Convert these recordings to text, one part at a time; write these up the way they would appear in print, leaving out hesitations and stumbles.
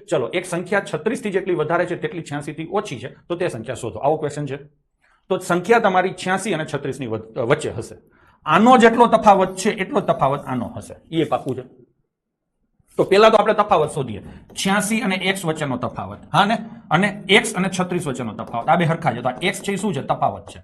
ચલો એક સંખ્યા 36 થી જેટલી વધારે છે તેટલી 86 થી ઓછી છે તો તે સંખ્યા શોધો આવો ક્વેશ્ચન છે તો સંખ્યા તમારી 86 અને 36 ની વચ્ચે હશે આનો જેટલો તફાવત છે એટલો તફાવત આનો હશે એ પાકું છે તો પહેલા તો આપણે તફાવત શોધીએ 86 અને x વચ્ચેનો તફાવત હા ને અને x અને 36 વચ્ચેનો તફાવત આ બે હરખા છે તો આ x છે શું છે તફાવત છે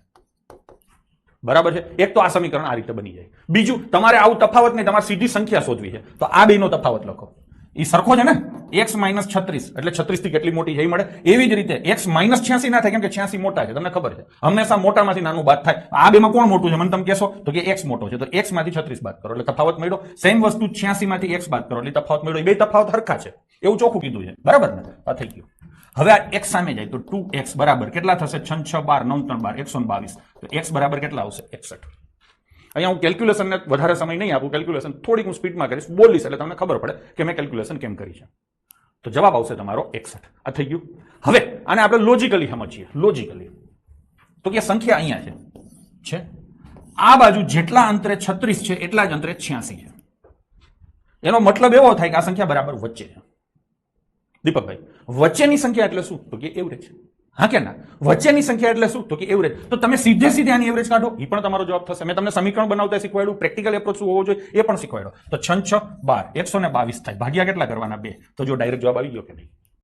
બરાબર છે એક તો આ સમીકરણ આ રીતે બની જાય બીજું તમારે આવું તફાવત નહીં તમારે સીધી સંખ્યા શોધવી છે તો આ બેનો તફાવત લખો એ સરખો છે ને x - 36 એટલે 36 થી કેટલી મોટી છે એ મળે એવી જ રીતે x - 86 ના થાય કેમ કે 86 મોટા છે તમને ખબર છે હંમેશા મોટામાંથી નાનું બાદ થાય આ બેમાં કોણ મોટું છે મને તમે કહેશો તો કે x મોટો છે તો x માંથી 36 બાદ કરો એટલે તફાવત મળ્યો સેમ વસ્તુ 86 માંથી x બાદ કરો એટલે તફાવત મળ્યો એ બે તફાવત હરખા છે એવું ચોખ્ખું કીધું છે બરાબર ને આ થઈ ગયું હવે આ x સામે જાય તો 2x બરાબર કેટલા થશે 6 6 12 9 3 12 122 તો x બરાબર કેટલા આવશે 61 અહીંયા હું કેલ્ક્યુલેશનને વધારે સમય નહીં આપું કેલ્ક્યુલેશન થોડીક હું સ્પીડમાં કરીશ બોલીશ એટલે તમને ખબર પડે કે મેં કેલ્ક્યુલેશન કેમ કરી છે તો જવાબ આવશે તમારો 61 આ થઈ ગયું હવે આને આપણે લોજિકલી સમજીએ લોજિકલી તો કે સંખ્યા અહીંયા છે આ બાજુ જેટલા અંતરે 36 છે એટલા જ અંતરે 86 છે એનો મતલબ એવો થાય કે આ સંખ્યા બરાબર વચ્ચે છે દીપકભાઈ વચ્ચેની સંખ્યા એટલે શું તો કે એવરેજ હા કે ના વચ્ચેની સંખ્યા એટલે શું તો કે એવરેજ તો તમે સીધે સીધે આની એવરેજ કાઢો એ પણ તમારો જવાબ થશે મેં તમને સમીકરણ બનાવતા શીખવાડ્યું પ્રેક્ટિકલ એપ્રોચ શું હોવો જોઈએ એ પણ શીખવાડ્યો તો 6 6 12 122 થાય ભાગ્યા કેટલા કરવાના 2 તો જો ડાયરેક્ટ જવાબ આવી ગયો કે નહીં